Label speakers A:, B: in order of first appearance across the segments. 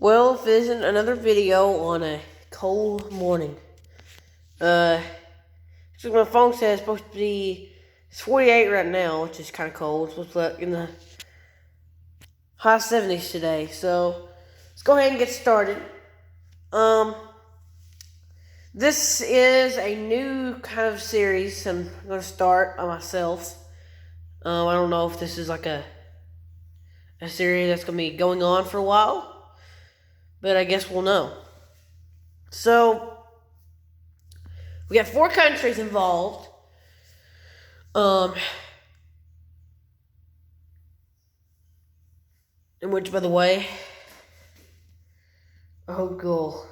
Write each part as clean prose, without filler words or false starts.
A: Well, if it isn't another video on a cold morning. My phone says it's supposed to be, it's 48 right now, which is kind of cold. It's supposed to be in the high 70s today. So, let's go ahead and get started. This is a new kind of series I'm going to start on myself. I don't know if this is like a series that's going to be going on for a while, but I guess we'll know. So, we got 4 countries involved. In which, by the way, I hope you'll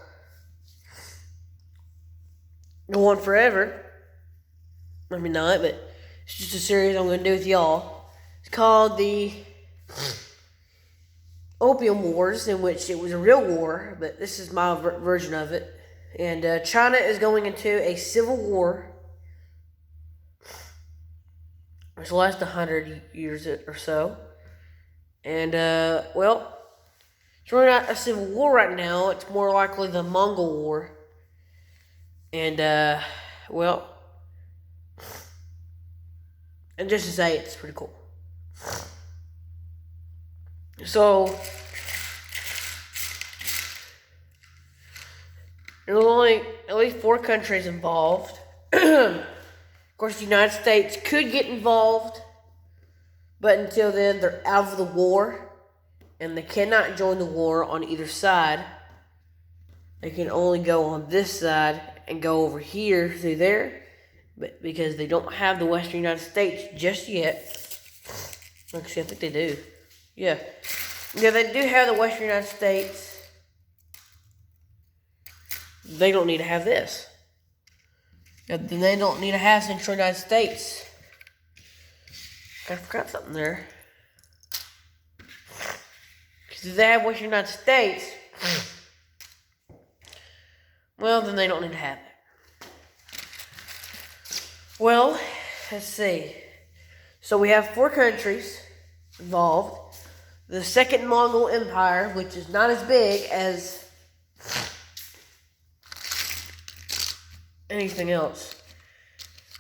A: go on forever. Maybe not, but it's just a series I'm going to do with y'all. It's called the Opium Wars, in which it was a real war, but this is my version of it. And China is going into a civil war, which will last 100 years or so. And, well, it's really not a civil war right now. It's more likely the Mongol War. And, well, and just to say, it's pretty cool. So, there's only at least 4 countries involved. Of course, the United States could get involved, but until then, they're out of the war, and they cannot join the war on either side. They can only go on this side and go over here through there, but because they don't have the Western United States just yet. Actually, I think they do. Yeah, they do have the Western United States. They don't need to have this. Then they don't need to have Central United States. I forgot something there. Because if they have Western United States, well, then they don't need to have it. Well, let's see. So we have 4 countries involved. The Second Mongol Empire, which is not as big as anything else.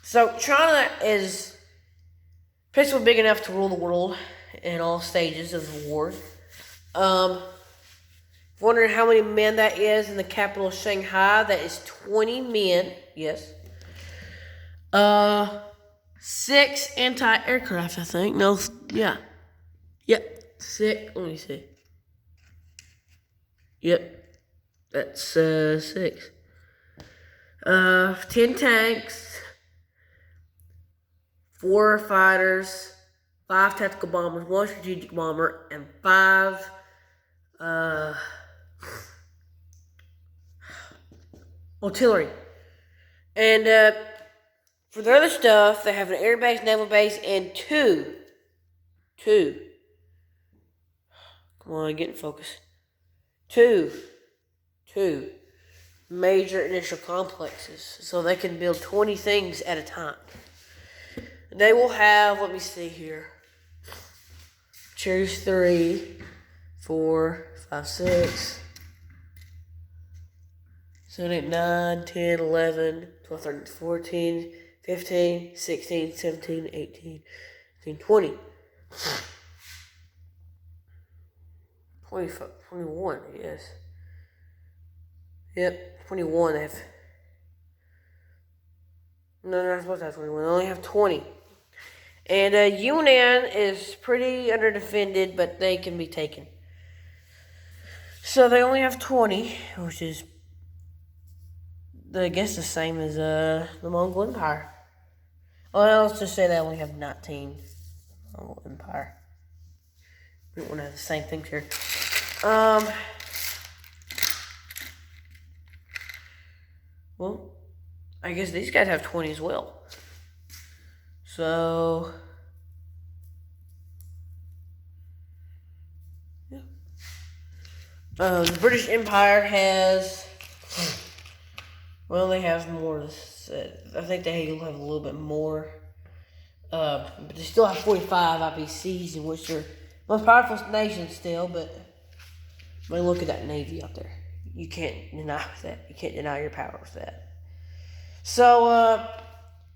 A: So China is basically big enough to rule the world in all stages of the war. Wondering how many men that is in the capital of Shanghai. That is 20 men. Yes. 6 anti-aircraft, I think. No, yeah. Yep. 6. Let me see. Yep. That's 6. 10 tanks, 4 fighters, 5 tactical bombers, 1 strategic bomber, and 5 artillery. And for the other stuff, they have an air base, naval base, and 2. Come on, get in focus. 2 major initial complexes, so they can build 20 things at a time. They will have, let me see here, choose 3, 4, 5, 6, 7, 8, 9, 10, 11, 12, 13, 14, 15, 16, 17, 18, 19, 20. 21, yes. Yep, 21. They have. No, they're not supposed to have 21. They only have 20. And Yunnan is pretty underdefended, but they can be taken. So they only have 20, which is, I guess, the same as the Mongol Empire. Well, let's just say they only have 19. Mongol Empire. We don't want to have the same things here. Well, I guess these guys have 20 as well. So, yeah. The British Empire has, well, they have more. I think they have a little bit more. But they still have 45 IPCs, in which they're most powerful nation still, but I mean, look at that Navy out there. You can't deny that. You can't deny your power with that. So,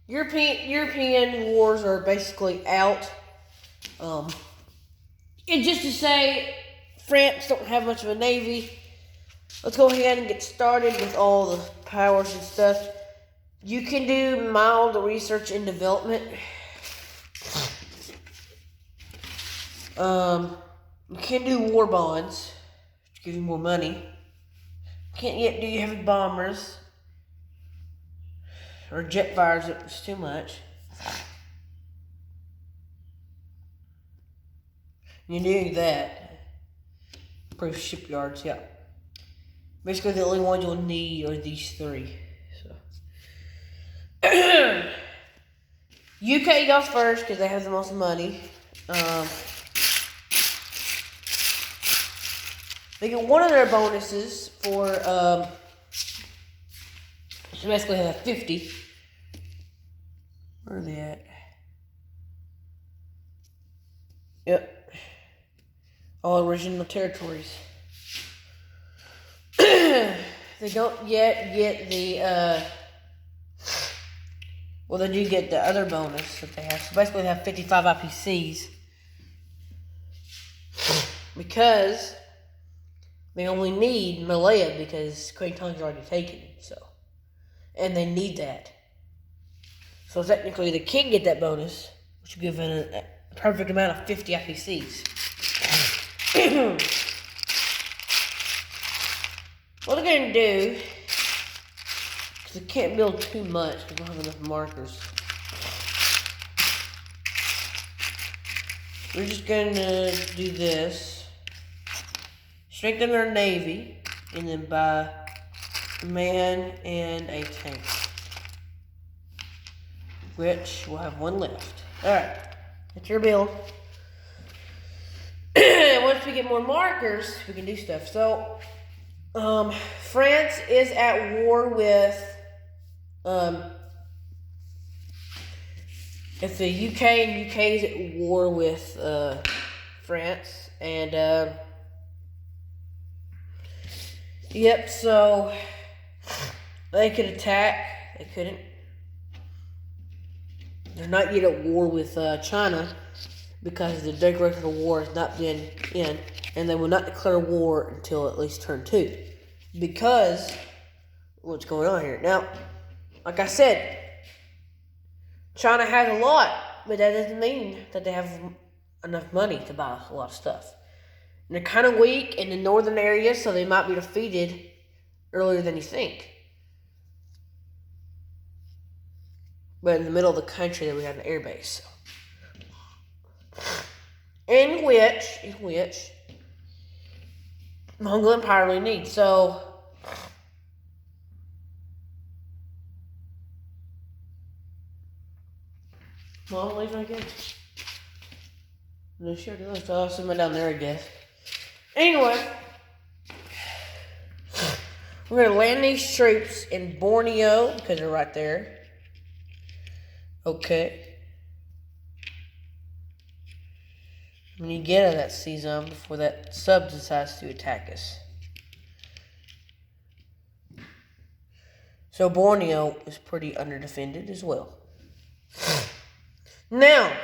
A: European wars are basically out. And just to say, France don't have much of a navy. Let's go ahead and get started with all the powers and stuff. You can do mild research and development. You can do war bonds, which give you more money. Can't yet do heavy bombers or jet fighters. It's too much. You do that. Proof shipyards, yeah. Basically, the only ones you'll need are these three. So, UK goes first because they have the most money. They get one of their bonuses for, so basically have 50. Where are they at? Yep. All original territories. They don't yet get the, well, they do get the other bonus that they have. So basically they have 55 IPCs. Because they only need Malaya because Queen Tong's already taken it, so. And they need that. So technically they can get that bonus, which will give it a perfect amount of 50 IPCs. What they're going to do, because they can't build too much because they don't have enough markers. We're just going to do this. Strengthen their navy, and then buy a man and a tank. Which we'll have one left. Alright, that's your build. Once we get more markers, we can do stuff. So, France is at war with, if the UK, and UK is at war with, France, and, yep, so, they could attack, they couldn't. They're not yet at war with, China, because the declaration of war has not been in, and they will not declare war until at least turn 2. Because, what's going on here? Now, like I said, China has a lot, but that doesn't mean that they have enough money to buy a lot of stuff. And they're kind of weak in the northern areas, so they might be defeated earlier than you think. But in the middle of the country, we have an air base. In which Mongol Empire really needs. So, well, I'll leave it again. No, sure does. So I'll send it down there, I guess. Anyway, we're going to land these troops in Borneo, because they're right there. Okay. We need to get out of that sea zone before that sub decides to attack us. So Borneo is pretty underdefended as well. Now,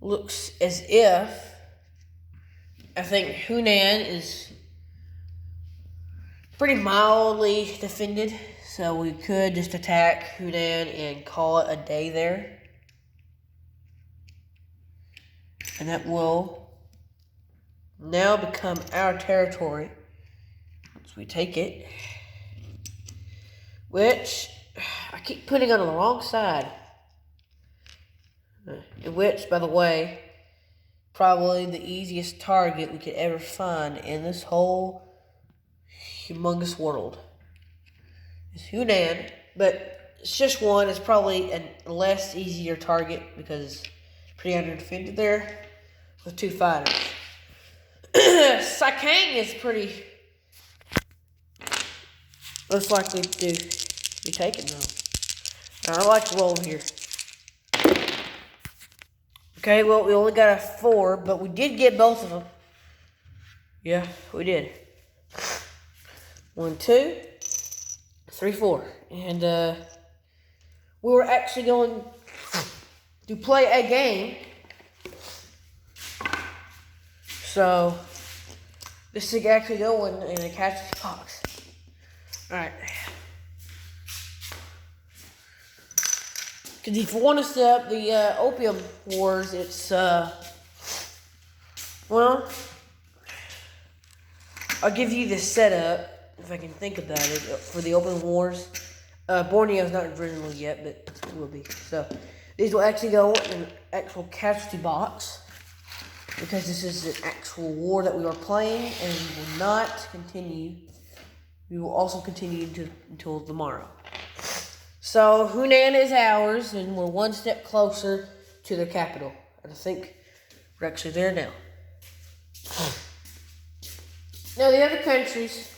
A: looks as if I think Hunan is pretty mildly defended, so we could just attack Hunan and call it a day there. And that will now become our territory once we take it. Which, I keep putting on the wrong side. Which, by the way, probably the easiest target we could ever find in this whole humongous world. It's Hunan, but it's just one. It's probably a less easier target because it's pretty under-defended there with 2 fighters. Sakang is pretty most likely to be taken though. I like to roll here. Okay, well, we only got a 4, but we did get both of them. Yeah, we did. 1, 2, 3, 4. And we were actually going to play a game. So this thing actually going in a catch box. Alright. Because if you want to set up the Opium Wars, it's, well, I'll give you the setup, if I can think about it, for the Opium Wars. Borneo's not original yet, but it will be. So, these will actually go in an actual casualty box, because this is an actual war that we are playing, and we will not continue. We will also continue until tomorrow. So, Hunan is ours, and we're one step closer to the capital. And I think we're actually there now. Now, the other countries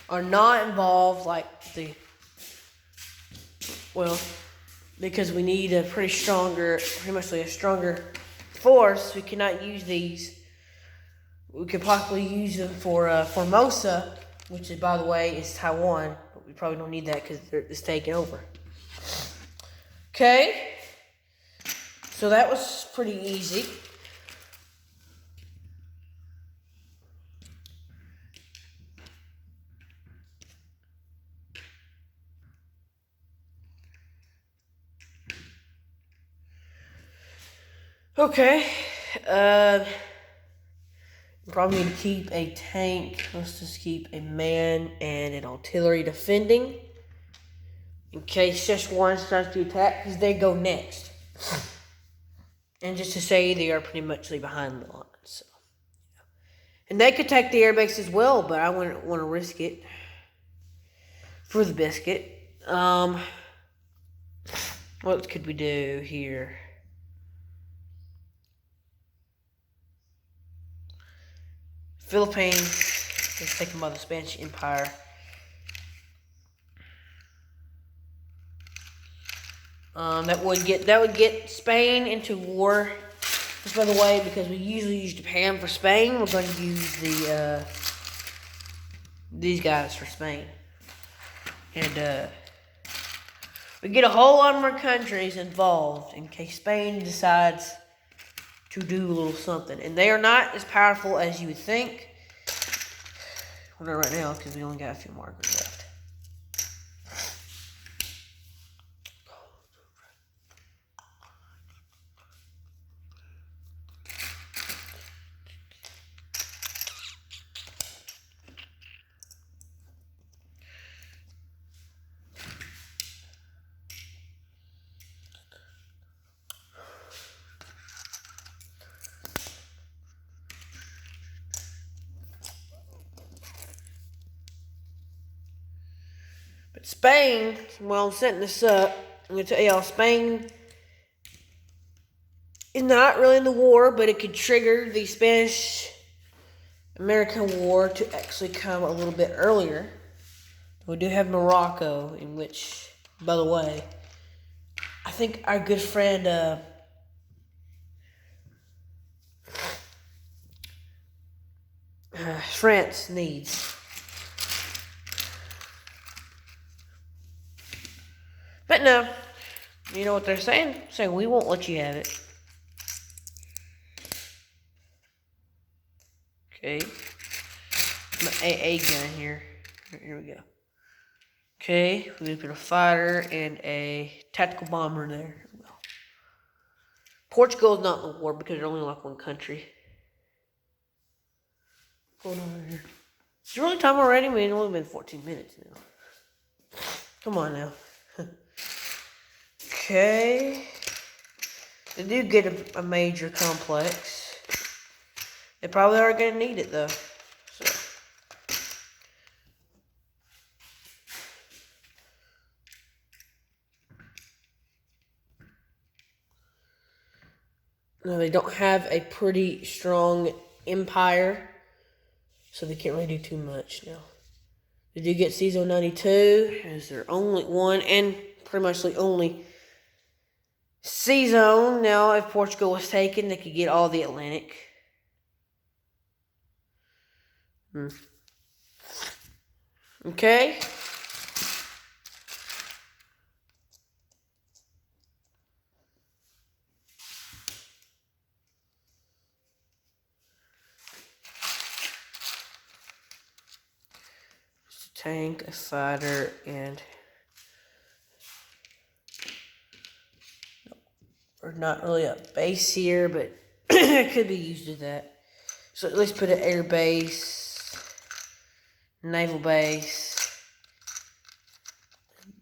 A: are not involved, like because we need a pretty much a stronger force. We cannot use these. We could possibly use them for Formosa, which is, by the way, is Taiwan, but we probably don't need that because it's taken over. Okay, so that was pretty easy. Okay, probably need to keep a tank. Let's just keep a man and an artillery defending in case just one starts to attack, because they go next. And just to say, they are pretty much behind the line. So, and they could take the air base as well, but I wouldn't want to risk it for the biscuit. What could we do here? Philippines is taken by the Spanish Empire. That would get Spain into war. Just by the way, because we usually use Japan for Spain, we're going to use these guys for Spain. And we get a whole lot more countries involved in case Spain decides to do a little something. And they are not as powerful as you would think. Well, not right now, because we only got a few markers left. But Spain, while I'm setting this up, I'm going to tell y'all, Spain is not really in the war, but it could trigger the Spanish-American War to actually come a little bit earlier. We do have Morocco, in which, by the way, I think our good friend France needs. But no, you know what they're saying? Saying we won't let you have it. Okay. My AA gun here. Here we go. Okay, we're gonna put a fighter and a tactical bomber there. Portugal is not in the war because they're only like one country. What's going on here? Is it really time already? I mean, it's only been 14 minutes now. Come on now. Okay. They do get a major complex. They probably are going to need it, though. So. No, they don't have a pretty strong empire, so they can't really do too much now. They do get CISO 92 as their only one, and pretty much the only Sea zone. Now, if Portugal was taken, they could get all the Atlantic. Okay. Tank, a fighter, and or not really a base here, but it could be used as that. So at least put an air base, naval base,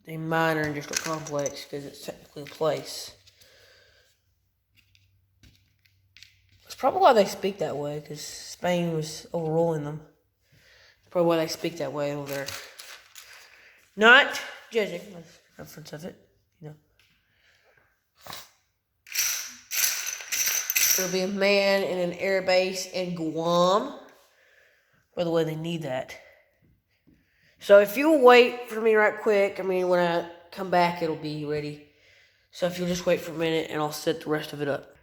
A: a minor industrial complex because it's technically a place. That's probably why they speak that way, because Spain was overruling them. That's probably why they speak that way over there. Not judging the reference of it, you know. There'll be a man in an air base in Guam. By the way, they need that. So if you'll wait for me right quick, when I come back, it'll be ready. So if you'll just wait for a minute, and I'll set the rest of it up.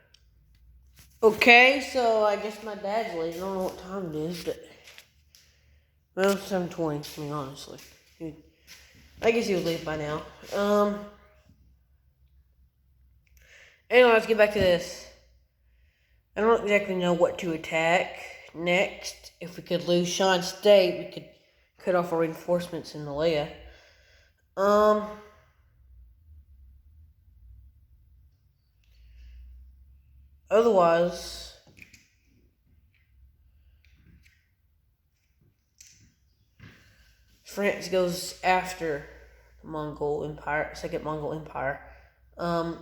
A: Okay, so I guess my dad's late. I don't know what time it is, but... Well, 7:20, honestly. I guess he would leave by now. Anyway, let's get back to this. I don't exactly know what to attack next. If we could lose Sean State, we could cut off our reinforcements in Malaya. Otherwise, France goes after the Mongol Empire, Second Mongol Empire.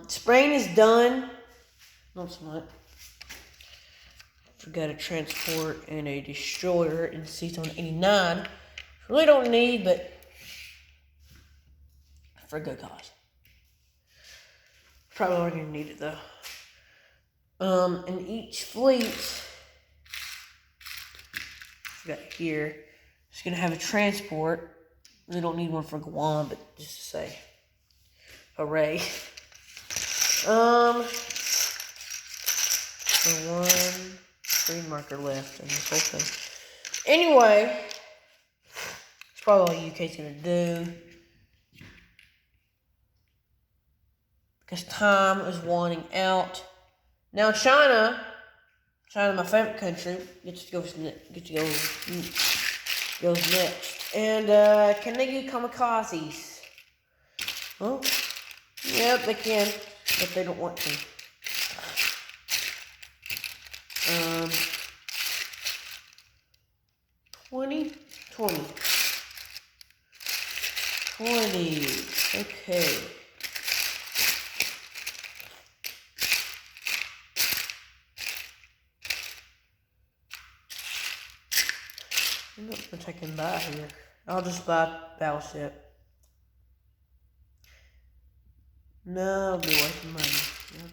A: Spain is done. Not so much. Forgot a transport and a destroyer in Season 89. Really don't need, but for a good cause. Probably not going to need it though. And each fleet, forgot here, is going to have a transport. We don't need one for Guam, but just to say, hooray. One green marker left in this whole thing. Anyway, that's probably all UK's going to do. Because time is winding out. Now China, my favorite country, gets to go goes next. And can they do kamikazes? Well, yep, they can, but they don't want to. 20. Okay. I'm not gonna take and buy here. I'll just buy battleship. No, I'll be wasting money. Yeah.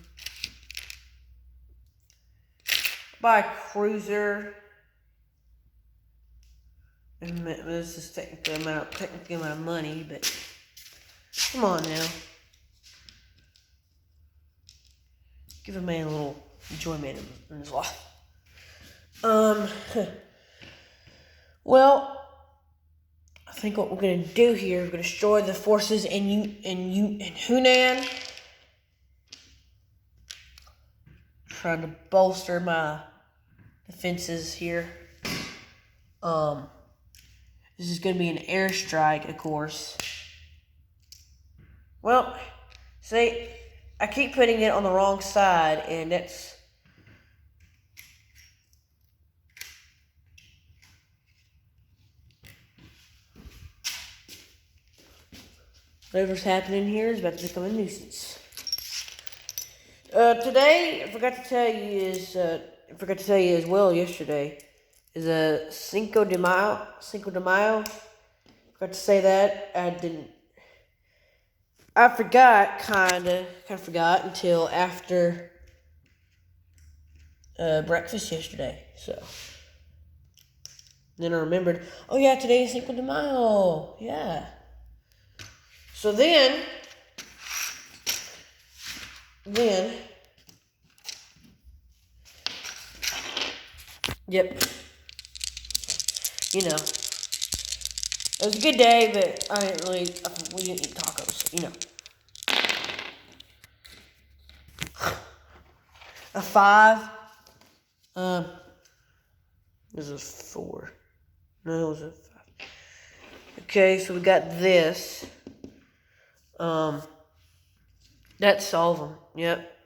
A: Buy a cruiser. And this is technically amount of money, but come on now. Give a man a little enjoyment in his life. Well, I think what we're going to do here is we're going to destroy the forces in Hunan. Trying to bolster my defenses here. This is going to be an airstrike, of course. Well, see, I keep putting it on the wrong side, and that's... Whatever's happening here is about to become a nuisance. Today, I forgot to tell you as well yesterday, is a Cinco de Mayo. Forgot to say that. I forgot, kind of forgot until after breakfast yesterday. So then I remembered, oh yeah, today is Cinco de Mayo. Yeah. So then, then, yep, you know, it was a good day, but we didn't eat tacos, you know. A 5, this is 4, no, it was a 5. Okay, so we got this, that's all of them, yep.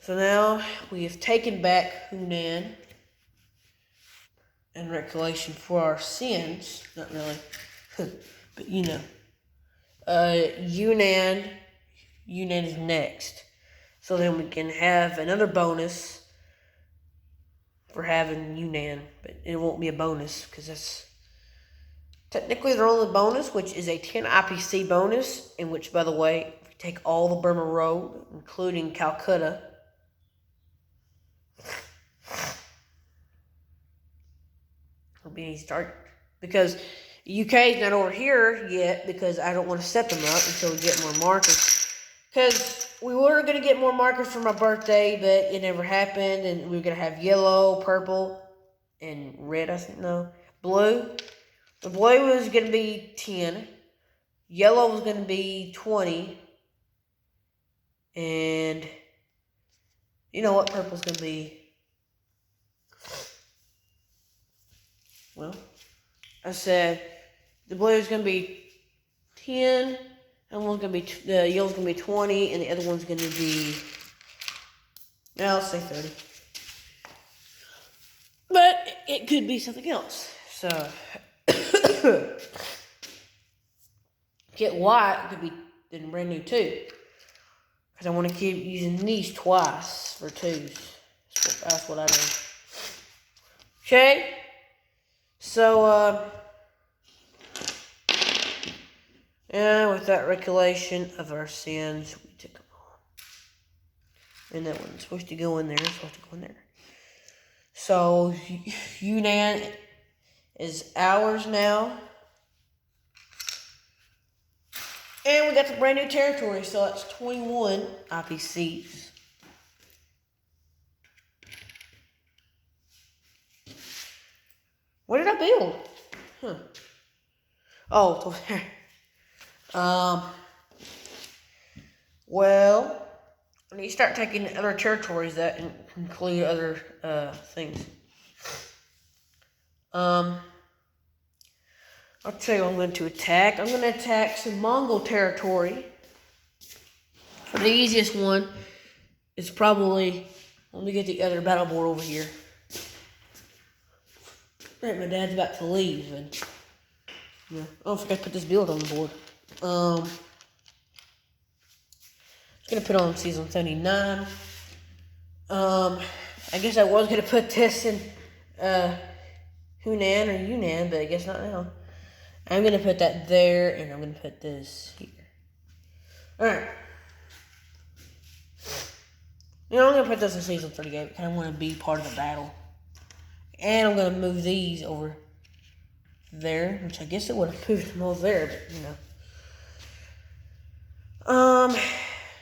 A: So now we have taken back Hunan and recollection for our sins. Not really, but you know. Yunnan is next. So then we can have another bonus for having Yunnan, but it won't be a bonus because that's technically their only bonus, which is a 10 IPC bonus, in which, by the way, if you take all the Burma Road, including Calcutta, it'll be an easy start. Because UK is not over here yet, because I don't want to set them up until we get more markers. Because we were going to get more markers for my birthday, but it never happened, and we were going to have yellow, purple, and red, I think, no, blue. The blue was going to be 10. Yellow was going to be 20. And you know what purple's going to be? Well, I said the blue is going to be 10. And one's going to be, the yellow's going to be 20. And the other one's going to be, now let's say 30. But it could be something else. So, get white could be then brand new too. Because I want to keep using these twice for 2s. That's what I do. Okay. So, and with that recollection of our sins, we took them all. And that one's supposed to go in there. It's supposed to go in there. So, Yunnan is ours now. And we got the brand new territory, so that's 21 IPCs. What did I build? Oh, it's over there. Well, I need to start taking other territories that include other things. I'll tell you what I'm going to attack. I'm going to attack some Mongol territory. For the easiest one, it's probably, let me get the other battle board over here. Alright, my dad's about to leave, and yeah. Oh, I forgot to put this build on the board. I'm gonna put on season 79. I guess I was gonna put this in Hunan or Yunnan, but I guess not now. I'm gonna put that there, and I'm gonna put this here. Alright. You know, I'm gonna put this in season 38 because I want to be part of the battle. And I'm gonna move these over there, which I guess it would have moved them over there, but you know.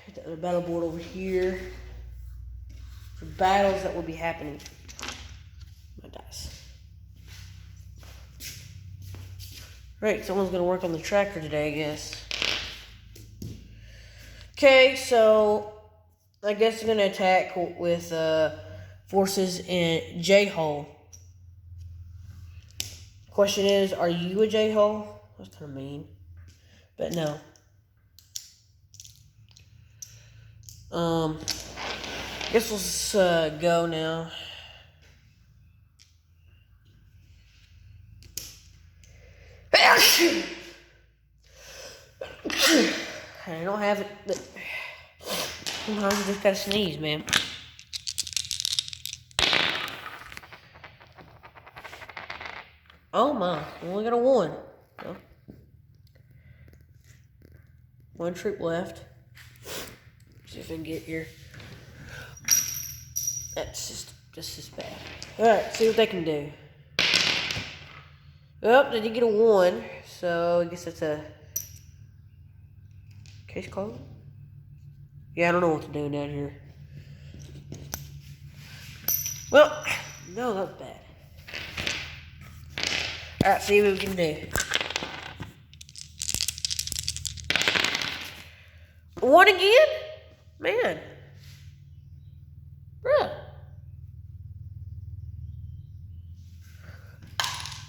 A: Get the other battle board over here for battles that will be happening. My dice. Right, someone's gonna work on the tractor today, I guess. Okay, so I guess I'm gonna attack with forces in J-hole. Question is, are you a J-hole? That's kind of mean, but no. Guess let's go now. I don't have it, but sometimes you just gotta sneeze, man. Oh my, we only got a 1. Oh. 1 troop left. See if I can get here. That's just bad. Alright, see what they can do. Oh, they did get a 1, so I guess that's a case closed. Yeah, I don't know what to do down here. Well, no, that's bad. Alright, see what we can do. One again? Man. Bruh.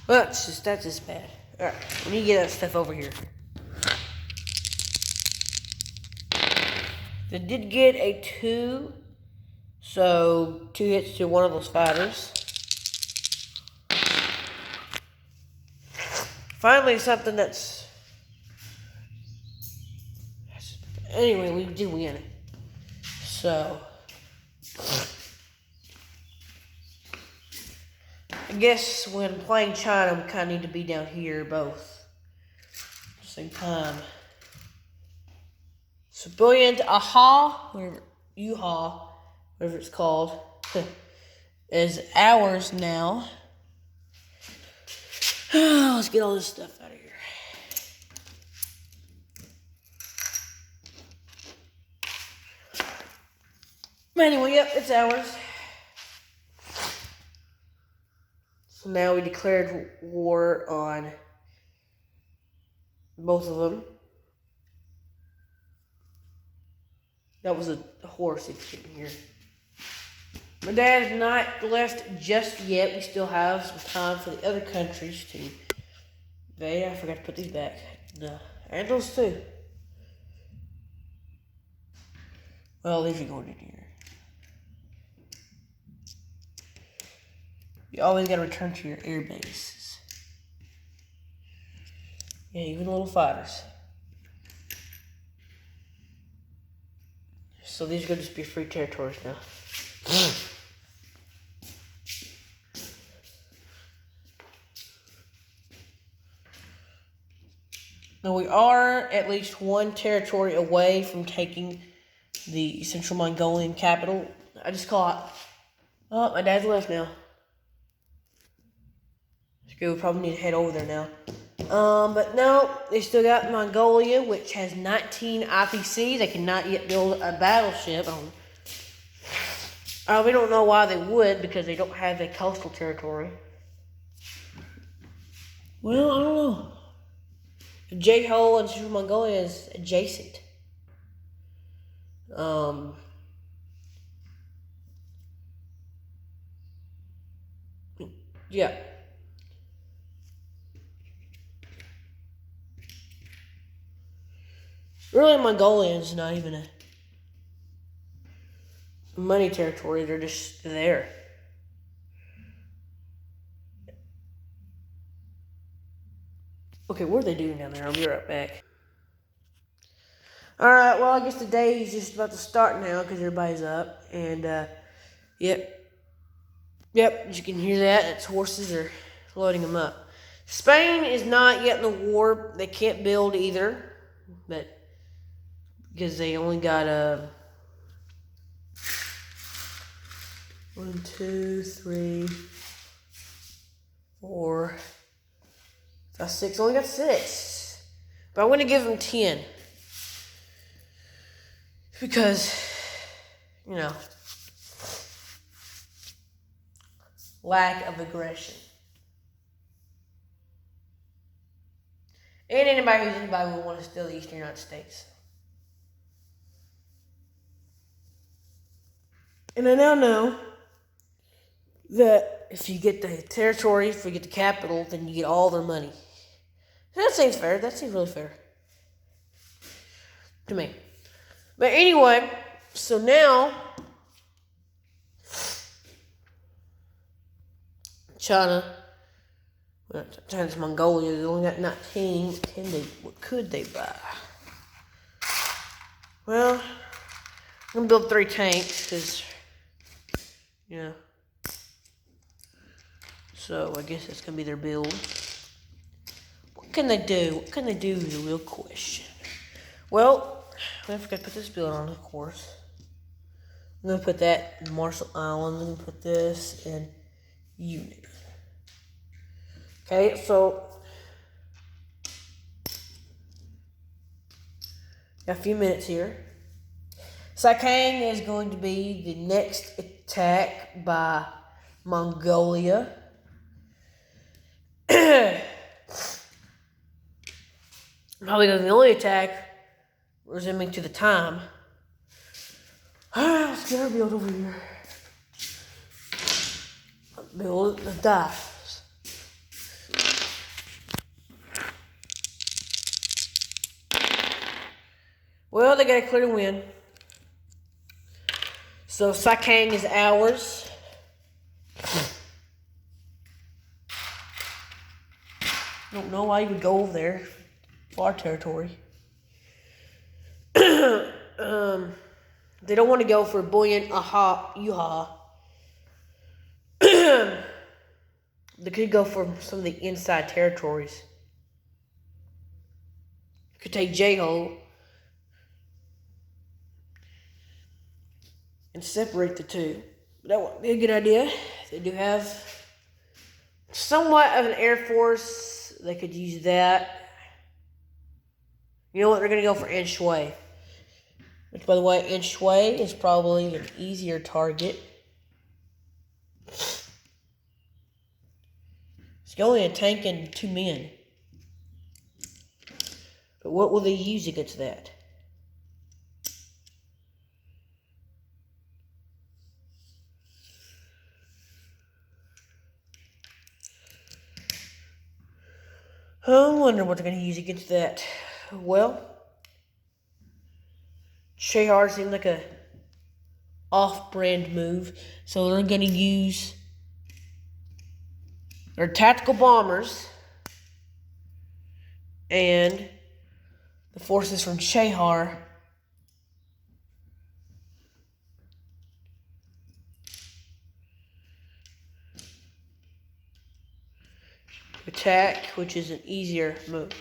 A: Well, that's just bad. Alright, we need to get that stuff over here. They did get a 2. So, 2 hits to one of those fighters. Finally, something that's... Anyway, we do win. So... I guess when playing China, we kind of need to be down here both at the same time. Civilian AHA, whatever, UHA, whatever it's called, is ours now. Let's get all this stuff out of here. Anyway, yep, it's ours. So now we declared war on both of them. That was a horse in here. My dad has not left just yet. We still have some time for the other countries to invade. I forgot to put these back. No, and those too. Well, these are going in here. You always gotta return to your air bases. Yeah, even little fighters. So these are gonna just be free territories now. Now we are at least one territory away from taking the Central Mongolian capital. I just caught. Oh, my dad's left now. We probably need to head over there now. But no, they still got Mongolia, which has 19 IPC. They cannot yet build a battleship. We don't know why they would, because they don't have a coastal territory. Well, I don't know. J-Hole and Central Mongolia is adjacent. Yeah. Really, Mongolians not even a money territory. They're just there. Okay, what are they doing down there? I'll be right back. Alright, well, I guess the day is just about to start now because everybody's up. And, yep, you can hear that. It's horses are loading them up. Spain is not yet in the war. They can't build either. But... because they only got 1, 2, 3, 4, 5, 6. Only got 6. But I'm going to give them 10. Because, you know, lack of aggression. And anybody would want to steal the Eastern United States. And I now know that if you get the territory, if you get the capital, then you get all their money. That seems fair. That seems really fair to me. But anyway, so now China's Mongolia, they only got 19. What could they buy? Well, I'm going to build 3 tanks, because, you know. So, I guess that's going to be their build. What can they do? What can they do is the real question. Well, I forgot to put this build on, of course. I'm going to put that in Marshall Islands. I'm going to put this in Unit. Okay, so got a few minutes here. Sakang is going to be the next attack by Mongolia. Probably the only attack resuming to the time. Let's get our build over here. Build the dice. Well, they got a clear win. So Sakang is ours. Don't know why you would go over there. Our territory. They don't want to go for Buoyant Yuha. They could go for some of the inside territories. Could take J-Ho and separate the two. That would be a good idea. They do have somewhat of an air force. They could use that. You know what? They're going to go for Anshui. Which, by the way, Anshui is probably an easier target. It's only a tank and 2 men. But what will they use against that? I wonder what they're going to use against that. Well, Chehar seemed like a off-brand move, so they're going to use their tactical bombers and the forces from Chehar attack, which is an easier move.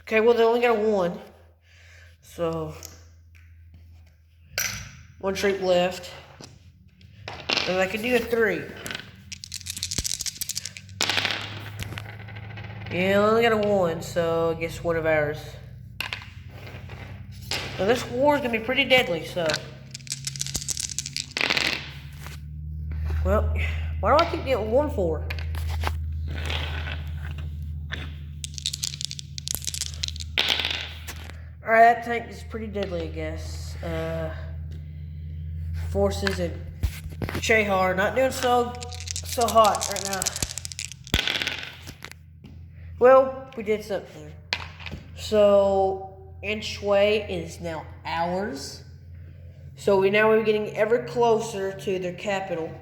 A: Okay, well, they only got a 1. So, 1 troop left. And I can do a 3. Yeah, I only got a 1, so I guess one of ours. Now, this war is going to be pretty deadly, so. Well, why do I keep getting 1 for? Alright, that tank is pretty deadly, I guess. Forces in Chehar not doing so hot right now. Well, we did something. So, Anshui is now ours. So we're getting ever closer to their capital.